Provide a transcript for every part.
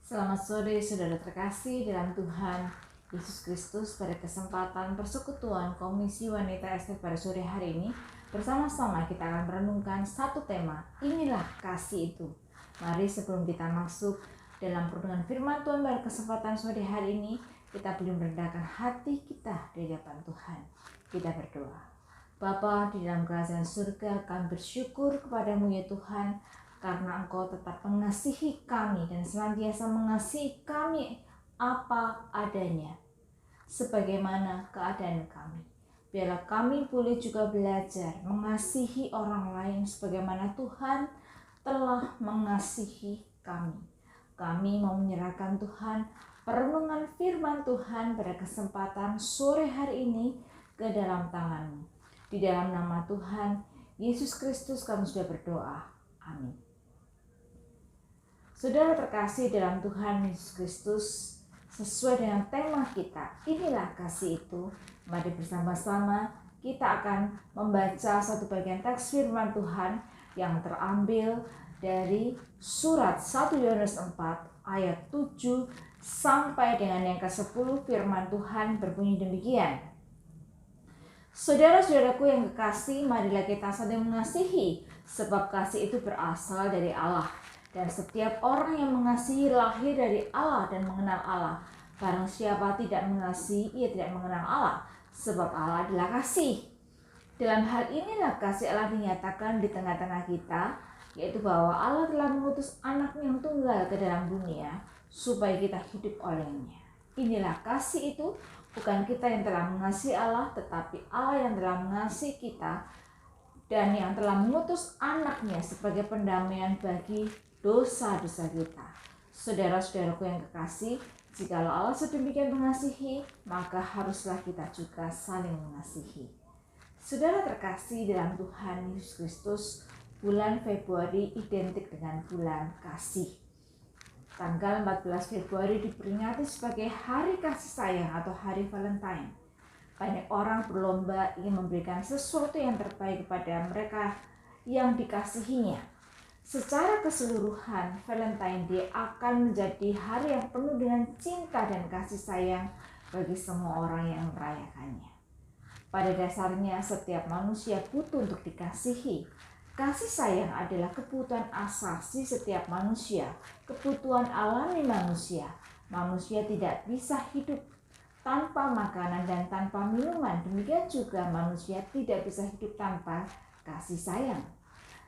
Selamat sore saudara terkasih dalam Tuhan Yesus Kristus. Pada kesempatan persekutuan Komisi Wanita ST pada sore hari ini, bersama-sama kita akan merenungkan satu tema, inilah kasih itu. Mari sebelum kita masuk dalam perenungan firman Tuhan pada kesempatan sore hari ini, kita belum merendahkan hati kita di hadapan Tuhan. Kita berdoa. Bapa di dalam kerajaan surga, kami bersyukur kepadamu ya Tuhan, karena Engkau tetap mengasihi kami dan senantiasa mengasihi kami apa adanya, sebagaimana keadaan kami. Biarlah kami boleh juga belajar mengasihi orang lain sebagaimana Tuhan telah mengasihi kami. Kami mau menyerahkan Tuhan perenungan firman Tuhan pada kesempatan sore hari ini ke dalam tangan-Mu. Di dalam nama Tuhan Yesus Kristus kami sudah berdoa. Amin. Saudara terkasih dalam Tuhan Yesus Kristus, sesuai dengan tema kita, inilah kasih itu. Mari bersama-sama kita akan membaca satu bagian teks firman Tuhan yang terambil dari surat 1 Yohanes 4 ayat 7 sampai dengan yang ke-10. Firman Tuhan berbunyi demikian. Saudara-saudaraku yang kekasih, marilah kita saling mengasihi, sebab kasih itu berasal dari Allah. Dan setiap orang yang mengasihi lahir dari Allah dan mengenal Allah. Barang siapa tidak mengasihi, ia tidak mengenal Allah, sebab Allah adalah kasih. Dalam hal inilah kasih Allah dinyatakan di tengah-tengah kita, yaitu bahwa Allah telah mengutus anaknya yang tunggal ke dalam dunia, supaya kita hidup olehnya. Inilah kasih itu, bukan kita yang telah mengasihi Allah, tetapi Allah yang telah mengasihi kita, dan yang telah mengutus anaknya sebagai pendamaian bagi dosa-dosa kita. Saudara-saudaraku yang kekasih, jikalau Allah sedemikian mengasihi, maka haruslah kita juga saling mengasihi. Saudara terkasih dalam Tuhan Yesus Kristus, bulan Februari identik dengan bulan kasih. Tanggal 14 Februari diperingati sebagai hari kasih sayang atau hari Valentine. Banyak orang berlomba ingin memberikan sesuatu yang terbaik kepada mereka yang dikasihinya. Secara keseluruhan, Valentine Day akan menjadi hari yang penuh dengan cinta dan kasih sayang bagi semua orang yang merayakannya. Pada dasarnya, setiap manusia butuh untuk dikasihi. Kasih sayang adalah kebutuhan asasi setiap manusia, kebutuhan alami manusia. Manusia tidak bisa hidup tanpa makanan dan tanpa minuman. Demikian juga manusia tidak bisa hidup tanpa kasih sayang.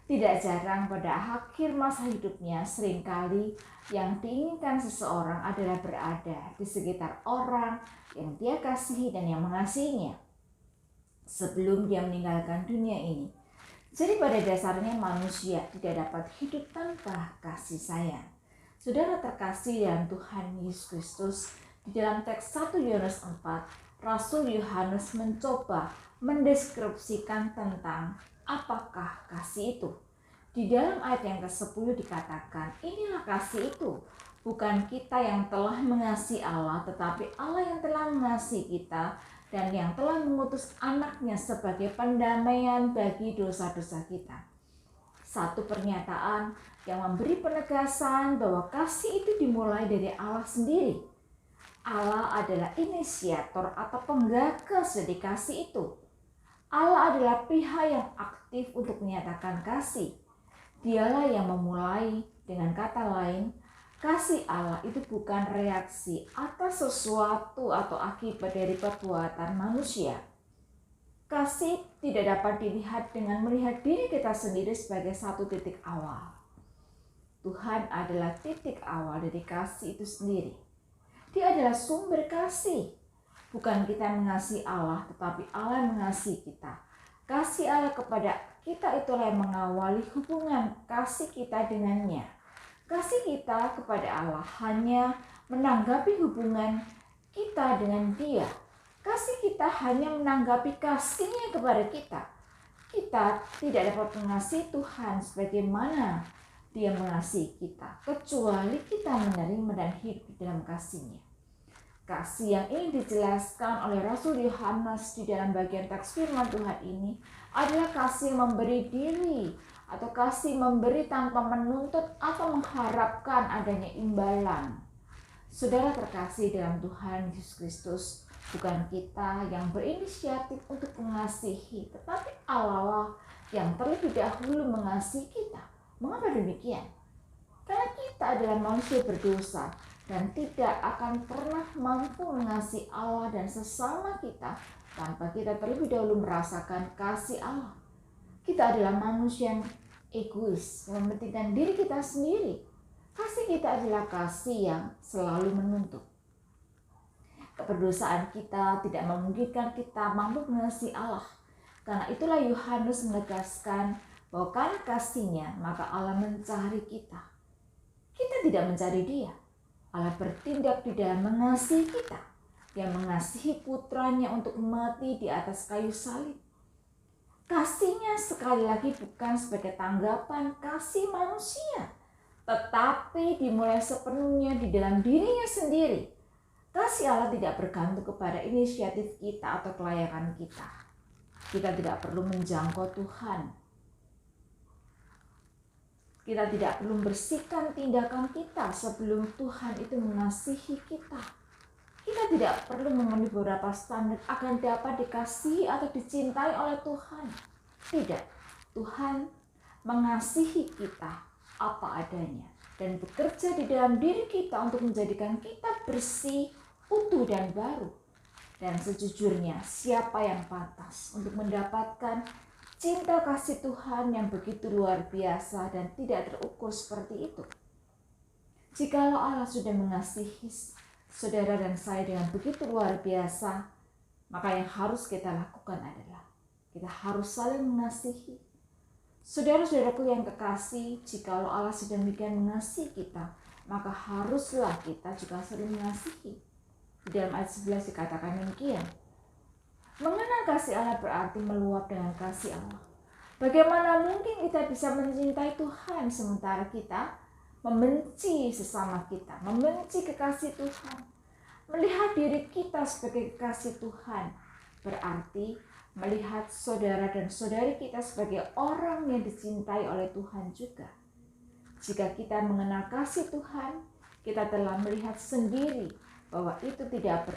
Tidak jarang pada akhir masa hidupnya, seringkali yang diinginkan seseorang adalah berada di sekitar orang yang dia kasihi dan yang mengasihinya sebelum dia meninggalkan dunia ini. Jadi pada dasarnya manusia tidak dapat hidup tanpa kasih sayang. Saudara terkasih dalam Tuhan Yesus Kristus, di dalam teks 1 Yohanes 4, Rasul Yohanes mencoba mendeskripsikan tentang apakah kasih itu. Di dalam ayat yang ke-10 dikatakan, inilah kasih itu. Bukan kita yang telah mengasihi Allah, tetapi Allah yang telah mengasihi kita dan yang telah mengutus anaknya sebagai pendamaian bagi dosa-dosa kita. Satu pernyataan yang memberi penegasan bahwa kasih itu dimulai dari Allah sendiri. Allah adalah inisiator atau penggagas dari kasih itu. Allah adalah pihak yang aktif untuk menyatakan kasih. Dialah yang memulai. Dengan kata lain, kasih Allah itu bukan reaksi atas sesuatu atau akibat dari perbuatan manusia. Kasih tidak dapat dilihat dengan melihat diri kita sendiri sebagai satu titik awal. Tuhan adalah titik awal dari kasih itu sendiri. Dia adalah sumber kasih. Bukan kita mengasihi Allah, tetapi Allah mengasihi kita. Kasih Allah kepada kita itulah yang mengawali hubungan kasih kita dengannya. Kasih kita kepada Allah hanya menanggapi hubungan kita dengan Dia. Kasih kita hanya menanggapi kasihnya kepada kita. Kita tidak dapat mengasihi Tuhan sebagaimana Dia mengasihi kita, kecuali kita menerima dan hidup dalam kasih-Nya. Kasih yang ingin dijelaskan oleh Rasul Yohanes di dalam bagian teks firman Tuhan ini adalah kasih yang memberi diri atau kasih memberi tanpa menuntut atau mengharapkan adanya imbalan. Saudara terkasih dalam Tuhan Yesus Kristus, bukan kita yang berinisiatif untuk mengasihi, tetapi Allah yang terlebih dahulu mengasihi kita. Mengapa demikian? Karena kita adalah manusia berdosa dan tidak akan pernah mampu mengasihi Allah dan sesama kita tanpa kita terlebih dahulu merasakan kasih Allah. Kita adalah manusia yang egois, yang mementingkan diri kita sendiri. Kasih kita adalah kasih yang selalu menuntut. Keberdosaan kita tidak memungkinkan kita mampu mengasihi Allah. Karena itulah Yohanes menegaskan bahwa karena kasih-Nya maka Allah mencari kita. Kita tidak mencari Dia. Allah bertindak di dalam mengasihi kita. Dia mengasihi putranya untuk mati di atas kayu salib. Kasih-Nya sekali lagi bukan sebagai tanggapan kasih manusia, tetapi dimulai sepenuhnya di dalam dirinya sendiri. Kasih Allah tidak bergantung kepada inisiatif kita atau kelayakan kita. Kita tidak perlu menjangkau Tuhan. Kita tidak perlu membersihkan tindakan kita sebelum Tuhan itu mengasihi kita. Kita tidak perlu memenuhi beberapa standar agar dapat dikasihi atau dicintai oleh Tuhan. Tidak, Tuhan mengasihi kita apa adanya dan bekerja di dalam diri kita untuk menjadikan kita bersih, utuh dan baru. Dan sejujurnya, siapa yang pantas untuk mendapatkan cinta kasih Tuhan yang begitu luar biasa dan tidak terukur seperti itu? Jikalau Allah sudah mengasihi saudara dan saya dengan begitu luar biasa, maka yang harus kita lakukan adalah kita harus saling mengasihi. Saudara-saudaraku yang kekasih, jikalau Allah sudah demikian mengasihi kita, maka haruslah kita juga saling mengasihi. Di dalam ayat 11 dikatakan demikian. Mengenal kasih Allah berarti meluap dengan kasih Allah. Bagaimana mungkin kita bisa mencintai Tuhan sementara kita membenci sesama kita, membenci kekasih Tuhan? Melihat diri kita sebagai kekasih Tuhan berarti melihat saudara dan saudari kita sebagai orang yang dicintai oleh Tuhan juga. Jika kita mengenal kasih Tuhan, kita telah melihat sendiri bahwa itu tidak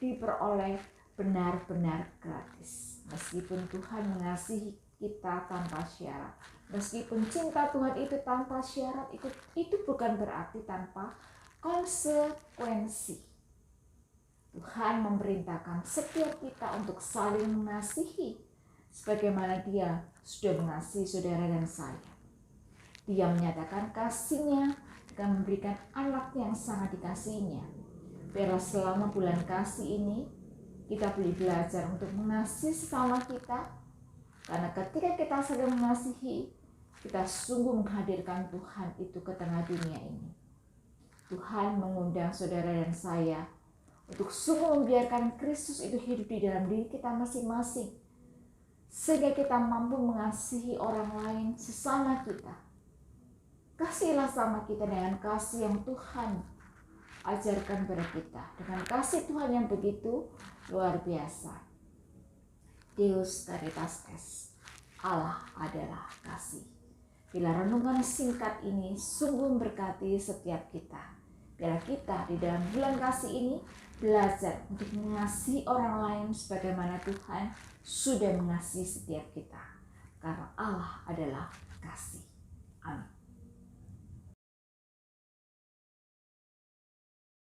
diperoleh benar-benar gratis. Meskipun Tuhan mengasihi kita tanpa syarat, meskipun cinta Tuhan itu tanpa syarat, itu bukan berarti tanpa konsekuensi. Tuhan memerintahkan setiap kita untuk saling mengasihi sebagaimana Dia sudah mengasihi saudara dan saya. Dia menyatakan kasih-Nya dengan memberikan anak yang sangat dikasihinya. Biarlah selama bulan kasih ini kita boleh belajar untuk mengasihi sesama kita. Karena ketika kita saling mengasihi, kita sungguh menghadirkan Tuhan itu ke tengah dunia ini. Tuhan mengundang saudara dan saya untuk sungguh membiarkan Kristus itu hidup di dalam diri kita masing-masing. Sehingga kita mampu mengasihi orang lain sesama kita. Kasihilah sama kita dengan kasih yang Tuhan ajarkan kepada kita. Dengan kasih Tuhan yang begitu luar biasa. Deus Caritas Est, Allah adalah kasih. Bila renungan singkat ini sungguh memberkati setiap kita. Biarlah kita di dalam bulan kasih ini belajar untuk mengasihi orang lain sebagaimana Tuhan sudah mengasihi setiap kita. Karena Allah adalah kasih. Amin.